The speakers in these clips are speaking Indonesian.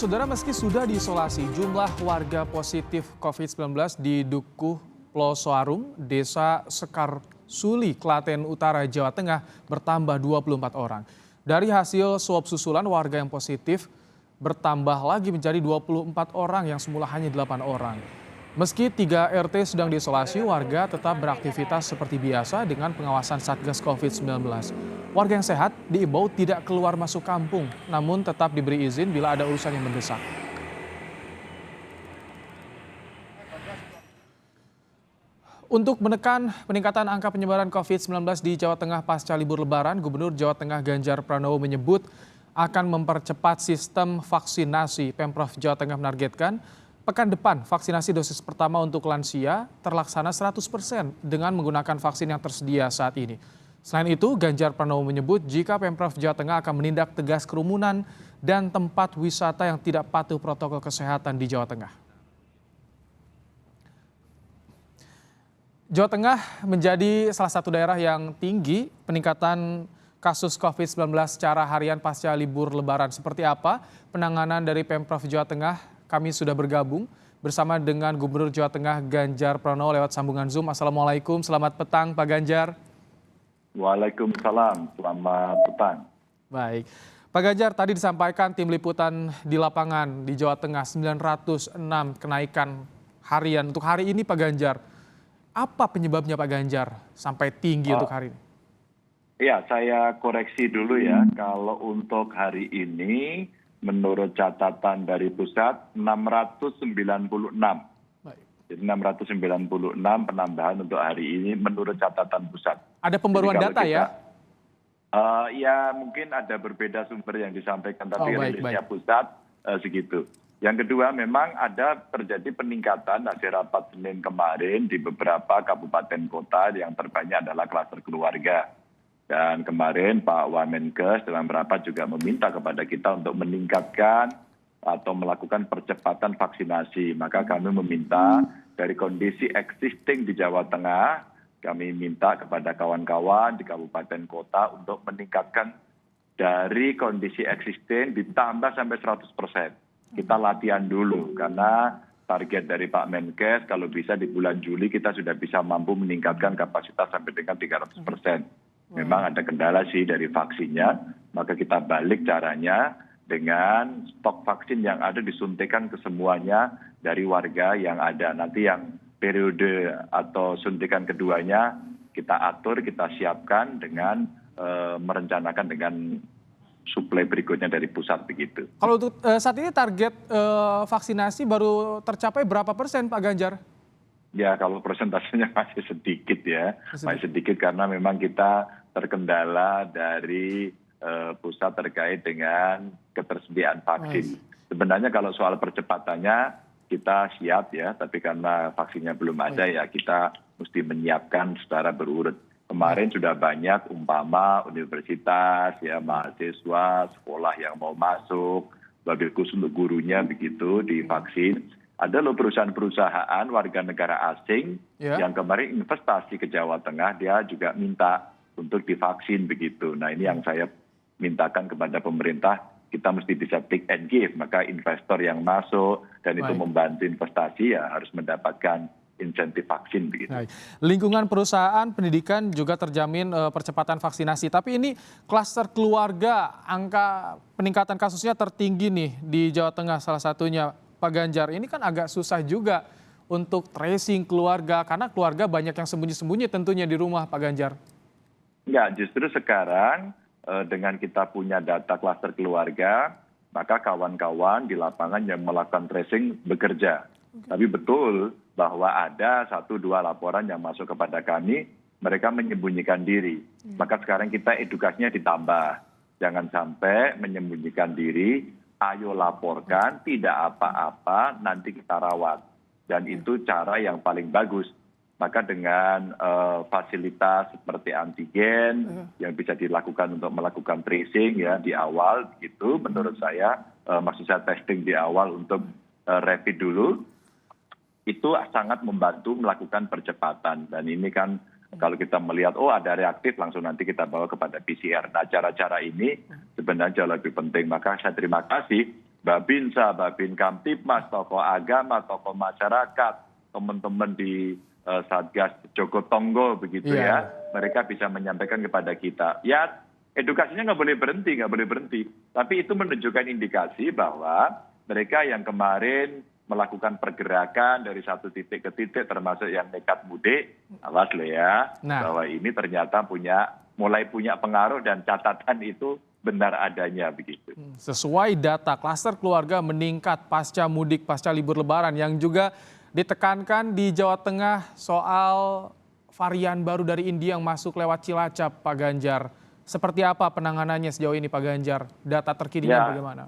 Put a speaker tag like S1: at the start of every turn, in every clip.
S1: Saudara, meski sudah diisolasi, jumlah warga positif COVID-19 di Dukuh Plosoarum, Desa Sekarsuli, Klaten Utara, Jawa Tengah bertambah 24 orang. Dari hasil swab susulan, warga yang positif bertambah lagi menjadi 24 orang yang semula hanya 8 orang. Meski 3 RT sedang diisolasi, warga tetap beraktivitas seperti biasa dengan pengawasan Satgas COVID-19. Warga yang sehat diimbau tidak keluar masuk kampung, namun tetap diberi izin bila ada urusan yang mendesak. Untuk menekan peningkatan angka penyebaran COVID-19 di Jawa Tengah pasca libur Lebaran, Gubernur Jawa Tengah Ganjar Pranowo menyebut akan mempercepat sistem vaksinasi. Pemprov Jawa Tengah menargetkan pekan depan vaksinasi dosis pertama untuk lansia terlaksana 100% dengan menggunakan vaksin yang tersedia saat ini. Selain itu, Ganjar Pranowo menyebut jika Pemprov Jawa Tengah akan menindak tegas kerumunan dan tempat wisata yang tidak patuh protokol kesehatan di Jawa Tengah. Jawa Tengah menjadi salah satu daerah yang tinggi peningkatan kasus COVID-19 secara harian pasca libur Lebaran. Seperti apa penanganan dari Pemprov Jawa Tengah? Kami sudah bergabung bersama dengan Gubernur Jawa Tengah Ganjar Pranowo lewat sambungan Zoom. Assalamualaikum, selamat petang Pak Ganjar.
S2: Waalaikumsalam, selamat petang.
S1: Baik, Pak Ganjar, tadi disampaikan tim liputan di lapangan di Jawa Tengah 906 kenaikan harian untuk hari ini Pak Ganjar. Apa penyebabnya Pak Ganjar sampai tinggi untuk hari ini?
S2: Ya, saya koreksi dulu ya. Kalau untuk hari ini menurut catatan dari pusat 696.
S1: Baik.
S2: Jadi 696 penambahan untuk hari ini menurut catatan pusat.
S1: Ada pembaruan data ya?
S2: Ya mungkin ada berbeda sumber yang disampaikan, tapi rilisnya
S1: baik.
S2: pusat segitu. Yang kedua, memang ada terjadi peningkatan hasil rapat Senin kemarin di beberapa kabupaten kota yang terbanyak adalah klaster keluarga. Dan kemarin Pak Wamenkes dalam rapat juga meminta kepada kita untuk meningkatkan atau melakukan percepatan vaksinasi. Maka kami meminta dari kondisi existing di Jawa Tengah, kami minta kepada kawan-kawan di kabupaten kota untuk meningkatkan dari kondisi existing ditambah sampai 100%. Kita latihan dulu karena target dari Pak Menkes kalau bisa di bulan Juli kita sudah bisa mampu meningkatkan kapasitas sampai dengan 300%. Memang ada kendala sih dari vaksinnya, maka kita balik caranya dengan stok vaksin yang ada disuntikan ke semuanya dari warga yang ada. Nanti yang periode atau suntikan keduanya kita atur, kita siapkan dengan merencanakan dengan suplai berikutnya dari pusat begitu.
S1: Kalau untuk saat ini target vaksinasi baru tercapai berapa persen Pak Ganjar?
S2: Ya kalau persentasenya masih sedikit ya, masih sedikit karena memang kita terkendala dari pusat terkait dengan ketersediaan vaksin. Sebenarnya kalau soal percepatannya kita siap ya, tapi karena vaksinnya belum ada ya kita mesti menyiapkan secara berurut. Kemarin sudah banyak umpama universitas, ya mahasiswa, sekolah yang mau masuk, wabil khusus untuk gurunya begitu divaksin. Ada loh perusahaan-perusahaan warga negara asing yang kemarin investasi ke Jawa Tengah, dia juga minta untuk divaksin begitu. Nah ini yang saya mintakan kepada pemerintah, kita mesti bisa take and give. Maka investor yang masuk dan itu membantu investasi ya harus mendapatkan insentif vaksin begitu.
S1: Lingkungan perusahaan, pendidikan juga terjamin percepatan vaksinasi. Tapi ini klaster keluarga, angka peningkatan kasusnya tertinggi nih di Jawa Tengah salah satunya Pak Ganjar. Ini kan agak susah juga untuk tracing keluarga karena keluarga banyak yang sembunyi-sembunyi tentunya di rumah Pak Ganjar.
S2: Ya, justru sekarang dengan kita punya data klaster keluarga, maka kawan-kawan di lapangan yang melakukan tracing bekerja. Tapi betul bahwa ada 1-2 laporan yang masuk kepada kami, mereka menyembunyikan diri. Maka sekarang kita edukasinya ditambah. Jangan sampai menyembunyikan diri, ayo laporkan, tidak apa-apa, nanti kita rawat. Dan itu cara yang paling bagus. Maka dengan fasilitas seperti antigen yang bisa dilakukan untuk melakukan tracing ya di awal, gitu, menurut saya, maksud saya testing di awal untuk rapid dulu, itu sangat membantu melakukan percepatan. Dan ini kan kalau kita melihat, oh ada reaktif, langsung nanti kita bawa kepada PCR. Nah cara-cara ini sebenarnya jauh lebih penting. Maka saya terima kasih Babinsa, Babin Kamtipmas, tokoh agama, tokoh masyarakat, teman-teman di Satgas Jogotongo begitu ya. Mereka bisa menyampaikan kepada kita. Ya edukasinya nggak boleh berhenti. Tapi itu menunjukkan indikasi bahwa mereka yang kemarin melakukan pergerakan dari satu titik ke titik termasuk yang nekat mudik, awas loh ya, bahwa ini ternyata mulai punya pengaruh dan catatan itu benar adanya begitu.
S1: Sesuai data, klaster keluarga meningkat pasca mudik, pasca libur lebaran yang juga ditekankan di Jawa Tengah soal varian baru dari India yang masuk lewat Cilacap, Pak Ganjar. Seperti apa penanganannya sejauh ini Pak Ganjar? Data terkininya bagaimana?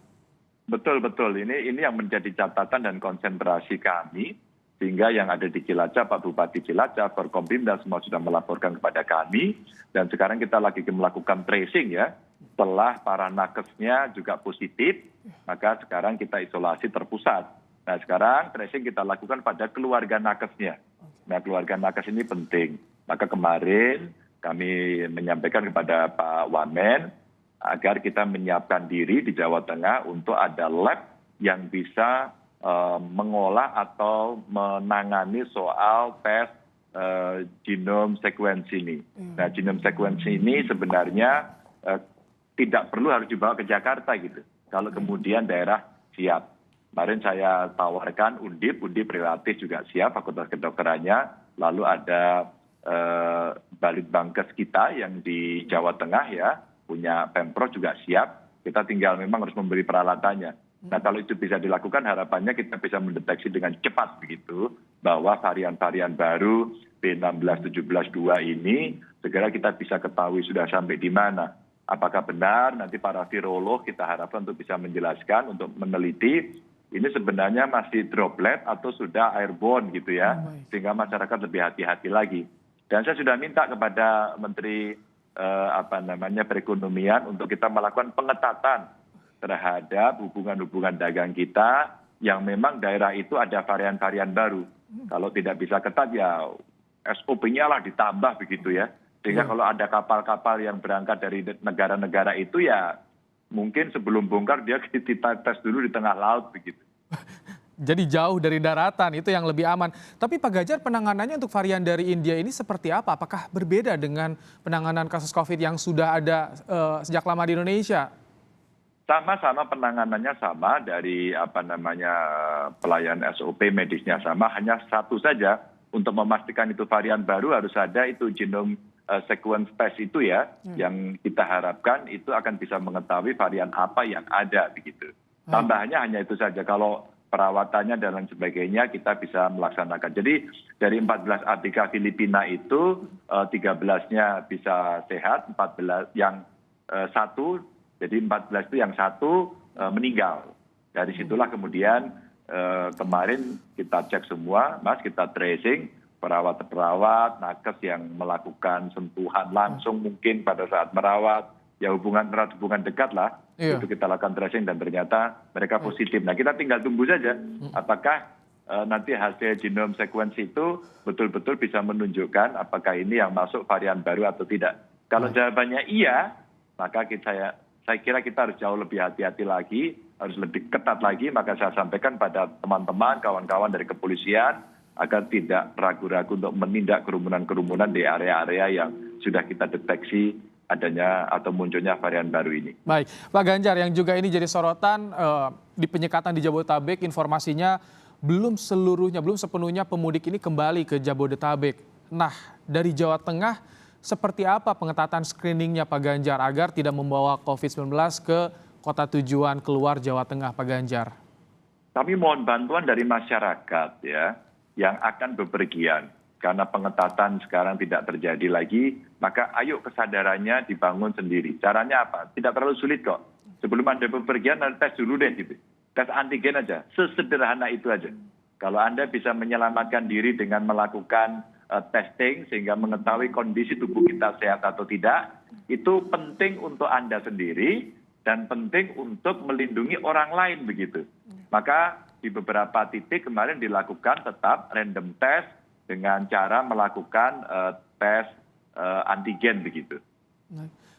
S2: Betul. Ini yang menjadi catatan dan konsentrasi kami. Sehingga yang ada di Cilacap, Pak Bupati Cilacap, Forkompimda semua sudah melaporkan kepada kami. Dan sekarang kita lagi melakukan tracing ya. Setelah para nakesnya juga positif, maka sekarang kita isolasi terpusat. Nah sekarang tracing kita lakukan pada keluarga nakesnya. Nah keluarga nakes ini penting. Maka kemarin kami menyampaikan kepada Pak Wamen agar kita menyiapkan diri di Jawa Tengah untuk ada lab yang bisa mengolah atau menangani soal tes genome sequence ini. Nah genome sequence ini sebenarnya tidak perlu harus dibawa ke Jakarta gitu. Kalau kemudian daerah siap. Kemarin saya tawarkan Undip relatif juga siap, fakultas kedokterannya. Lalu ada Balitbangkes kita yang di Jawa Tengah ya, punya Pemprov juga siap. Kita tinggal memang harus memberi peralatannya. Nah kalau itu bisa dilakukan harapannya kita bisa mendeteksi dengan cepat begitu bahwa varian-varian baru B16-17-2 ini segera kita bisa ketahui sudah sampai di mana. Apakah benar nanti para virolog kita harapkan untuk bisa menjelaskan, untuk meneliti ini sebenarnya masih droplet atau sudah airborne gitu ya. Sehingga masyarakat lebih hati-hati lagi. Dan saya sudah minta kepada Menteri Perekonomian untuk kita melakukan pengetatan terhadap hubungan-hubungan dagang kita yang memang daerah itu ada varian-varian baru. Kalau tidak bisa ketat ya SOP-nya lah ditambah begitu ya. Sehingga kalau ada kapal-kapal yang berangkat dari negara-negara itu ya mungkin sebelum bongkar dia kita tes dulu di tengah laut begitu.
S1: Jadi jauh dari daratan itu yang lebih aman. Tapi Pak Ganjar penanganannya untuk varian dari India ini seperti apa? Apakah berbeda dengan penanganan kasus COVID yang sudah ada sejak lama di Indonesia?
S2: Sama-sama penanganannya sama dari pelayan SOP medisnya sama, hanya satu saja untuk memastikan itu varian baru harus ada itu genome sequence test itu ya, yang kita harapkan itu akan bisa mengetahui varian apa yang ada begitu. Tambahannya hanya itu saja, kalau perawatannya dan lain sebagainya kita bisa melaksanakan. Jadi dari 14 ABK Filipina itu 13-nya bisa sehat, 14 yang satu, jadi 14 itu yang satu meninggal. Dari situlah kemudian kemarin kita cek semua, Mas, kita tracing perawat-perawat, nakes yang melakukan sentuhan langsung mungkin pada saat merawat, ya hubungan dekat lah, itu kita lakukan tracing dan ternyata mereka positif. Nah kita tinggal tunggu saja apakah nanti hasil genome sequence itu betul-betul bisa menunjukkan apakah ini yang masuk varian baru atau tidak. Kalau jawabannya iya, maka saya kira kita harus jauh lebih hati-hati lagi, harus lebih ketat lagi, maka saya sampaikan pada teman-teman, kawan-kawan dari kepolisian, agar tidak ragu-ragu untuk menindak kerumunan-kerumunan di area-area yang sudah kita deteksi adanya atau munculnya varian baru ini.
S1: Baik, Pak Ganjar, yang juga ini jadi sorotan di penyekatan di Jabodetabek, informasinya belum sepenuhnya pemudik ini kembali ke Jabodetabek. Nah, dari Jawa Tengah, seperti apa pengetatan screeningnya Pak Ganjar agar tidak membawa COVID-19 ke kota tujuan keluar Jawa Tengah, Pak Ganjar?
S2: Kami mohon bantuan dari masyarakat ya, yang akan bepergian. Karena pengetatan sekarang tidak terjadi lagi, maka ayo kesadarannya dibangun sendiri. Caranya apa? Tidak terlalu sulit kok. Sebelum Anda bepergian, Anda tes dulu deh gitu. Tes antigen aja, sesederhana itu aja. Kalau Anda bisa menyelamatkan diri dengan melakukan testing sehingga mengetahui kondisi tubuh kita sehat atau tidak, itu penting untuk Anda sendiri dan penting untuk melindungi orang lain begitu. Maka di beberapa titik kemarin dilakukan tetap random test dengan cara melakukan tes antigen begitu.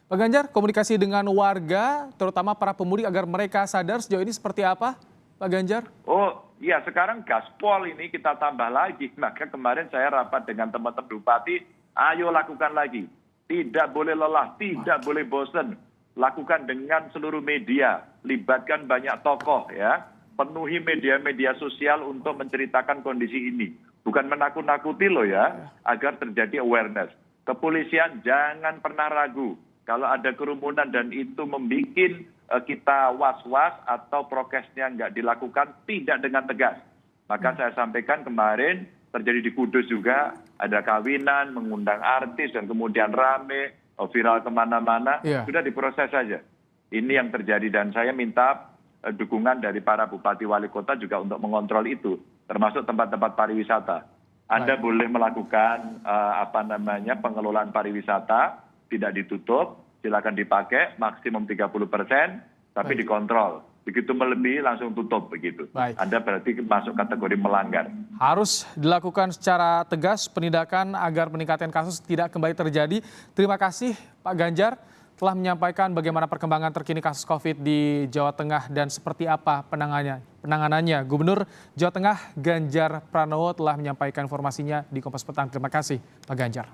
S1: Pak Ganjar, komunikasi dengan warga, terutama para pemudik agar mereka sadar sejauh ini seperti apa, Pak Ganjar?
S2: Oh iya, sekarang gaspol ini kita tambah lagi. Maka kemarin saya rapat dengan teman-teman bupati, ayo lakukan lagi. Tidak boleh lelah, tidak boleh bosan. Lakukan dengan seluruh media, libatkan banyak tokoh ya. Penuhi media-media sosial untuk menceritakan kondisi ini. Bukan menakut-nakuti loh ya, agar terjadi awareness. Kepolisian jangan pernah ragu. Kalau ada kerumunan dan itu membuat kita was-was atau prokesnya nggak dilakukan, tidak dengan tegas. Maka saya sampaikan kemarin terjadi di Kudus juga, ada kawinan, mengundang artis dan kemudian rame, viral kemana-mana, sudah diproses saja. Ini yang terjadi dan saya minta dukungan dari para bupati wali kota juga untuk mengontrol itu, termasuk tempat-tempat pariwisata. Anda boleh melakukan pengelolaan pariwisata, tidak ditutup, silakan dipakai maksimum 30%, tapi dikontrol. Begitu melebihi langsung tutup begitu. Anda berarti masuk kategori melanggar.
S1: Harus dilakukan secara tegas penindakan agar peningkatan kasus tidak kembali terjadi. Terima kasih Pak Ganjar telah menyampaikan bagaimana perkembangan terkini kasus COVID di Jawa Tengah dan seperti apa penanganannya. Gubernur Jawa Tengah Ganjar Pranowo telah menyampaikan informasinya di Kompas Petang. Terima kasih Pak Ganjar.